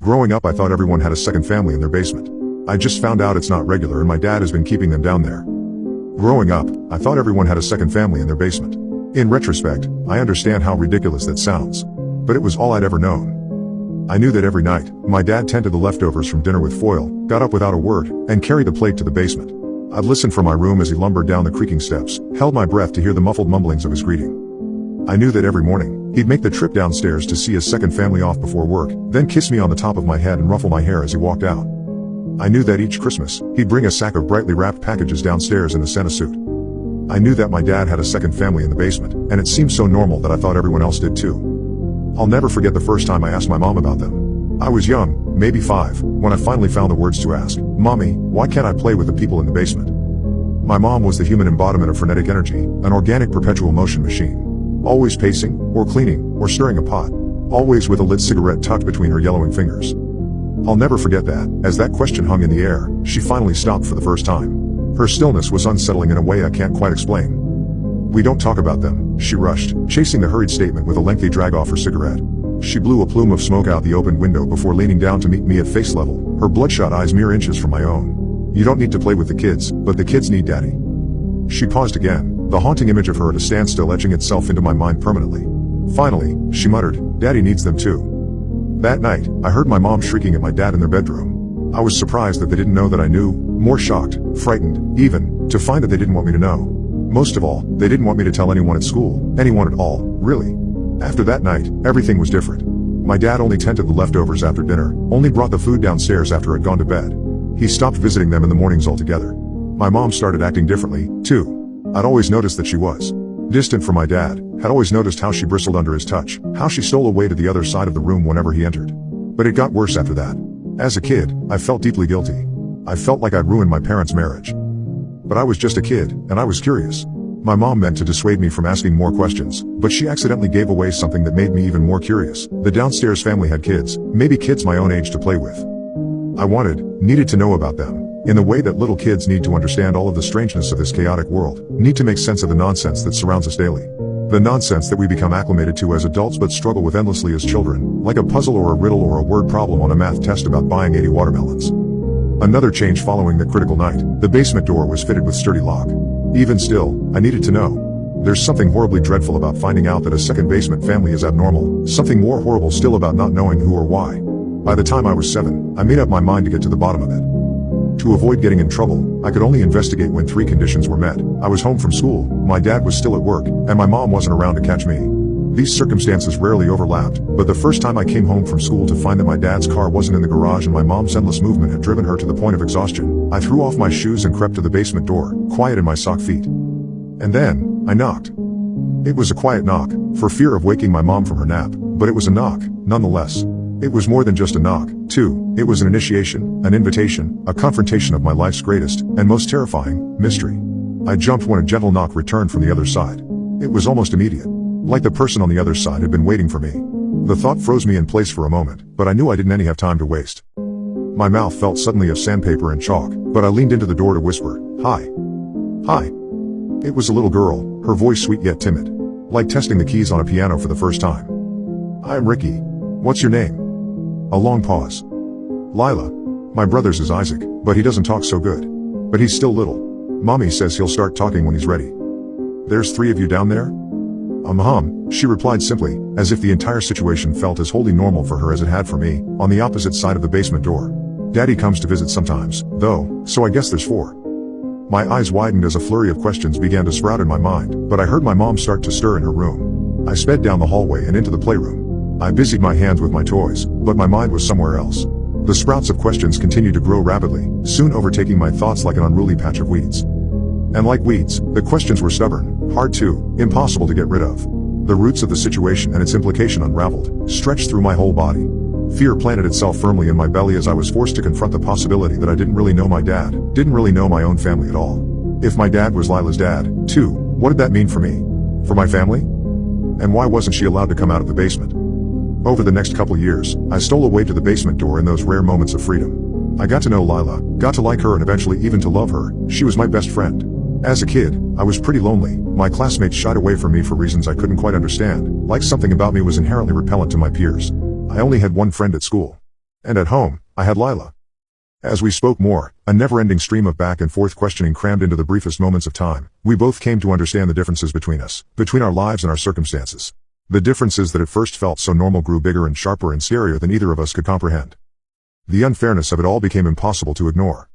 Growing up, I thought everyone had a second family in their basement. I just found out it's not regular and my dad has been keeping them down there. Growing up, I thought everyone had a second family in their basement. In retrospect, I understand how ridiculous that sounds. But it was all I'd ever known. I knew that every night, my dad tended the leftovers from dinner with foil, got up without a word, and carried the plate to the basement. I'd listen from my room as he lumbered down the creaking steps, held my breath to hear the muffled mumblings of his greeting. I knew that every morning, he'd make the trip downstairs to see his second family off before work, then kiss me on the top of my head and ruffle my hair as he walked out. I knew that each Christmas, he'd bring a sack of brightly wrapped packages downstairs in a Santa suit. I knew that my dad had a second family in the basement, and it seemed so normal that I thought everyone else did too. I'll never forget the first time I asked my mom about them. I was young, maybe 5, when I finally found the words to ask, "Mommy, why can't I play with the people in the basement?" My mom was the human embodiment of frenetic energy, an organic perpetual motion machine. Always pacing, or cleaning, or stirring a pot. Always with a lit cigarette tucked between her yellowing fingers. I'll never forget that, as that question hung in the air, she finally stopped for the first time. Her stillness was unsettling in a way I can't quite explain. "We don't talk about them," she rushed, chasing the hurried statement with a lengthy drag off her cigarette. She blew a plume of smoke out the open window before leaning down to meet me at face level, her bloodshot eyes mere inches from my own. "You don't need to play with the kids, but the kids need Daddy." She paused again, the haunting image of her at a standstill etching itself into my mind permanently. Finally, she muttered, "Daddy needs them too." That night, I heard my mom shrieking at my dad in their bedroom. I was surprised that they didn't know that I knew, more shocked, frightened, even, to find that they didn't want me to know. Most of all, they didn't want me to tell anyone at school, anyone at all, really. After that night, everything was different. My dad only tended the leftovers after dinner, only brought the food downstairs after I'd gone to bed. He stopped visiting them in the mornings altogether. My mom started acting differently, too. I'd always noticed that she was distant from my dad, had always noticed how she bristled under his touch, how she stole away to the other side of the room whenever he entered. But it got worse after that. As a kid, I felt deeply guilty. I felt like I'd ruined my parents' marriage. But I was just a kid, and I was curious. My mom meant to dissuade me from asking more questions, but she accidentally gave away something that made me even more curious. The downstairs family had kids, maybe kids my own age to play with. I needed to know about them. In the way that little kids need to understand all of the strangeness of this chaotic world, need to make sense of the nonsense that surrounds us daily. The nonsense that we become acclimated to as adults but struggle with endlessly as children, like a puzzle or a riddle or a word problem on a math test about buying 80 watermelons. Another change following that critical night, the basement door was fitted with sturdy lock. Even still, I needed to know. There's something horribly dreadful about finding out that a second basement family is abnormal, something more horrible still about not knowing who or why. By the time I was 7, I made up my mind to get to the bottom of it. To avoid getting in trouble, I could only investigate when 3 conditions were met. I was home from school, my dad was still at work, and my mom wasn't around to catch me. These circumstances rarely overlapped, but the first time I came home from school to find that my dad's car wasn't in the garage and my mom's endless movement had driven her to the point of exhaustion, I threw off my shoes and crept to the basement door, quiet in my sock feet. And then, I knocked. It was a quiet knock, for fear of waking my mom from her nap, but it was a knock, nonetheless. It was more than just a knock, too. It was an initiation, an invitation, a confrontation of my life's greatest, and most terrifying, mystery. I jumped when a gentle knock returned from the other side. It was almost immediate. Like the person on the other side had been waiting for me. The thought froze me in place for a moment, but I knew I didn't have time to waste. My mouth felt suddenly of sandpaper and chalk, but I leaned into the door to whisper, "Hi." "Hi." It was a little girl, her voice sweet yet timid. Like testing the keys on a piano for the first time. "I'm Ricky. What's your name?" A long pause. "Lila. My brother's is Isaac, but he doesn't talk so good. But he's still little. Mommy says he'll start talking when he's ready." "There's 3 of you down there?" She replied simply, as if the entire situation felt as wholly normal for her as it had for me, on the opposite side of the basement door. "Daddy comes to visit sometimes, though, so I guess there's 4. My eyes widened as a flurry of questions began to sprout in my mind, but I heard my mom start to stir in her room. I sped down the hallway and into the playroom. I busied my hands with my toys, but my mind was somewhere else. The sprouts of questions continued to grow rapidly, soon overtaking my thoughts like an unruly patch of weeds. And like weeds, the questions were stubborn, hard to, impossible to get rid of. The roots of the situation and its implication unraveled, stretched through my whole body. Fear planted itself firmly in my belly as I was forced to confront the possibility that I didn't really know my dad, didn't really know my own family at all. If my dad was Lila's dad, too, what did that mean for me? For my family? And why wasn't she allowed to come out of the basement? Over the next couple years, I stole away to the basement door in those rare moments of freedom. I got to know Lila, got to like her and eventually even to love her. She was my best friend. As a kid, I was pretty lonely. My classmates shied away from me for reasons I couldn't quite understand, like something about me was inherently repellent to my peers. I only had one friend at school. And at home, I had Lila. As we spoke more, a never-ending stream of back and forth questioning crammed into the briefest moments of time, we both came to understand the differences between us, between our lives and our circumstances. The differences that at first felt so normal grew bigger and sharper and scarier than either of us could comprehend. The unfairness of it all became impossible to ignore.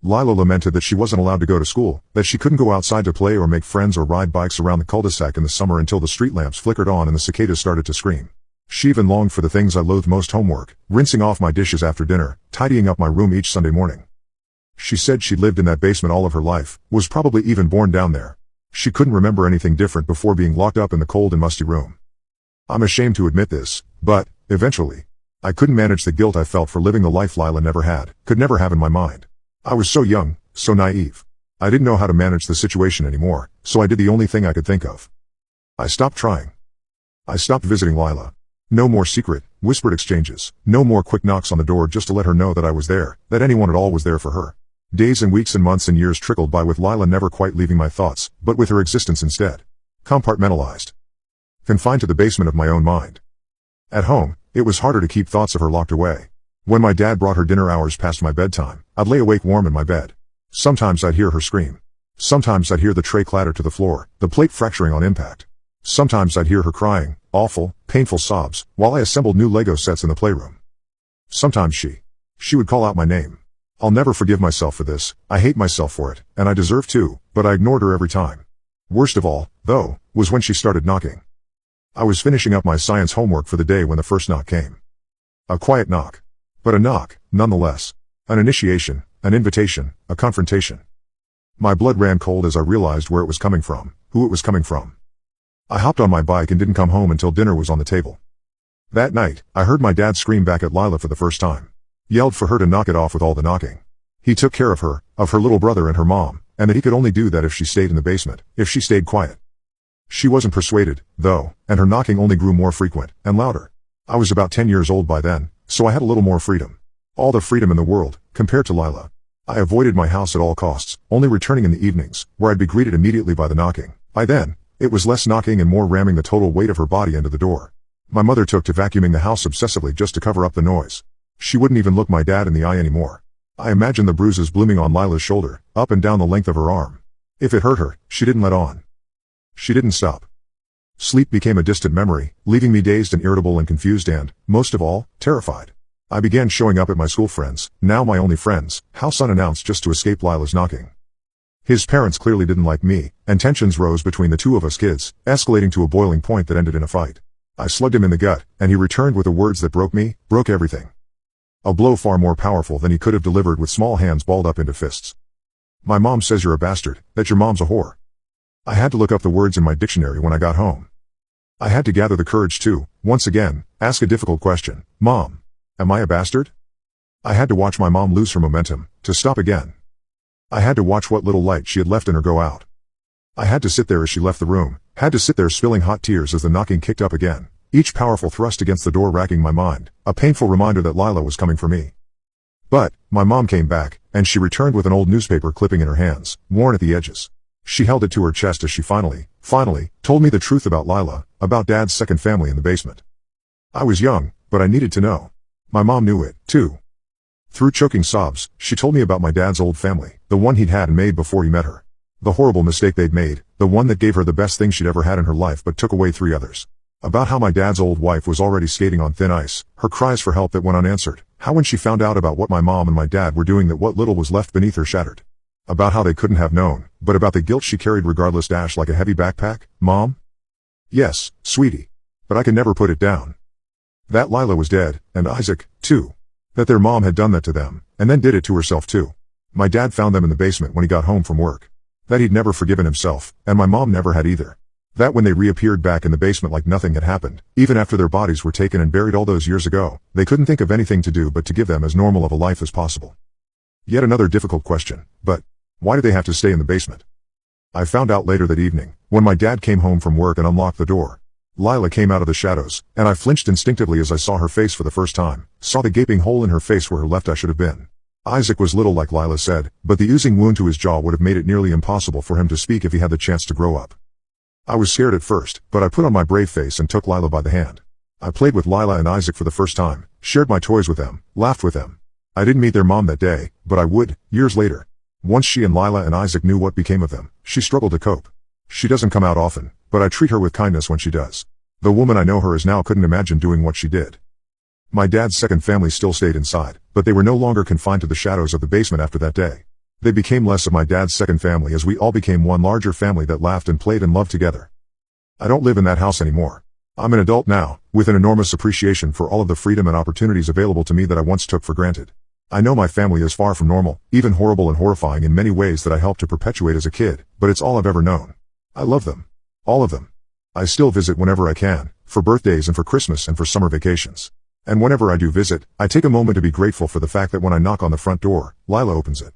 Lila lamented that she wasn't allowed to go to school, that she couldn't go outside to play or make friends or ride bikes around the cul-de-sac in the summer until the street lamps flickered on and the cicadas started to scream. She even longed for the things I loathed most: homework, rinsing off my dishes after dinner, tidying up my room each Sunday morning. She said she'd lived in that basement all of her life, was probably even born down there. She couldn't remember anything different before being locked up in the cold and musty room. I'm ashamed to admit this, but, eventually, I couldn't manage the guilt I felt for living the life Lila never had, could never have in my mind. I was so young, so naive. I didn't know how to manage the situation anymore, so I did the only thing I could think of. I stopped trying. I stopped visiting Lila. No more secret, whispered exchanges, no more quick knocks on the door just to let her know that I was there, that anyone at all was there for her. Days and weeks and months and years trickled by with Lila never quite leaving my thoughts, but with her existence instead. Compartmentalized. Confined to the basement of my own mind. At home, it was harder to keep thoughts of her locked away. When my dad brought her dinner hours past my bedtime, I'd lay awake warm in my bed. Sometimes I'd hear her scream. Sometimes I'd hear the tray clatter to the floor, the plate fracturing on impact. Sometimes I'd hear her crying, awful, painful sobs, while I assembled new Lego sets in the playroom. Sometimes she would call out my name. I'll never forgive myself for this, I hate myself for it, and I deserve to, but I ignored her every time. Worst of all, though, was when she started knocking. I was finishing up my science homework for the day when the first knock came. A quiet knock. But a knock, nonetheless. An initiation, an invitation, a confrontation. My blood ran cold as I realized where it was coming from, who it was coming from. I hopped on my bike and didn't come home until dinner was on the table. That night, I heard my dad scream back at Lila for the first time. Yelled for her to knock it off with all the knocking. He took care of her little brother and her mom, and that he could only do that if she stayed in the basement, if she stayed quiet. She wasn't persuaded, though, and her knocking only grew more frequent, and louder. I was about 10 years old by then, so I had a little more freedom. All the freedom in the world, compared to Lila. I avoided my house at all costs, only returning in the evenings, where I'd be greeted immediately by the knocking. By then, it was less knocking and more ramming the total weight of her body into the door. My mother took to vacuuming the house obsessively just to cover up the noise. She wouldn't even look my dad in the eye anymore. I imagined the bruises blooming on Lila's shoulder, up and down the length of her arm. If it hurt her, she didn't let on. She didn't stop. Sleep became a distant memory, leaving me dazed and irritable and confused and, most of all, terrified. I began showing up at my school friends, now my only friends, house unannounced just to escape Lila's knocking. His parents clearly didn't like me, and tensions rose between the two of us kids, escalating to a boiling point that ended in a fight. I slugged him in the gut, and he returned with the words that broke everything. A blow far more powerful than he could have delivered with small hands balled up into fists. My mom says you're a bastard, that your mom's a whore. I had to look up the words in my dictionary when I got home. I had to gather the courage to, once again, ask a difficult question. Mom, am I a bastard? I had to watch my mom lose her momentum, to stop again. I had to watch what little light she had left in her go out. I had to sit there as she left the room, had to sit there spilling hot tears as the knocking kicked up again, each powerful thrust against the door racking my mind, a painful reminder that Lila was coming for me. But, my mom came back, and she returned with an old newspaper clipping in her hands, worn at the edges. She held it to her chest as she finally, told me the truth about Lila, about Dad's second family in the basement. I was young, but I needed to know. My mom knew it, too. Through choking sobs, she told me about my dad's old family, the one he'd had and made before he met her. The horrible mistake they'd made, the one that gave her the best thing she'd ever had in her life but took away 3 others. About how my dad's old wife was already skating on thin ice, her cries for help that went unanswered, how when she found out about what my mom and my dad were doing that what little was left beneath her shattered. About how they couldn't have known, but about the guilt she carried regardless like a heavy backpack. Mom? Yes, sweetie. But I can never put it down. That Lila was dead, and Isaac, too. That their mom had done that to them, and then did it to herself too. My dad found them in the basement when he got home from work. That he'd never forgiven himself, and my mom never had either. That when they reappeared back in the basement like nothing had happened, even after their bodies were taken and buried all those years ago, they couldn't think of anything to do but to give them as normal of a life as possible. Yet another difficult question, but why did they have to stay in the basement? I found out later that evening, when my dad came home from work and unlocked the door. Lila came out of the shadows, and I flinched instinctively as I saw her face for the first time, saw the gaping hole in her face where her left eye should have been. Isaac was little like Lila said, but the oozing wound to his jaw would have made it nearly impossible for him to speak if he had the chance to grow up. I was scared at first, but I put on my brave face and took Lila by the hand. I played with Lila and Isaac for the first time, shared my toys with them, laughed with them. I didn't meet their mom that day, but I would, years later. Once she and Lila and Isaac knew what became of them, she struggled to cope. She doesn't come out often, but I treat her with kindness when she does. The woman I know her as now couldn't imagine doing what she did. My dad's second family still stayed inside, but they were no longer confined to the shadows of the basement after that day. They became less of my dad's second family as we all became one larger family that laughed and played and loved together. I don't live in that house anymore. I'm an adult now, with an enormous appreciation for all of the freedom and opportunities available to me that I once took for granted. I know my family is far from normal, even horrible and horrifying in many ways that I helped to perpetuate as a kid, but it's all I've ever known. I love them. All of them. I still visit whenever I can, for birthdays and for Christmas and for summer vacations. And whenever I do visit, I take a moment to be grateful for the fact that when I knock on the front door, Lila opens it.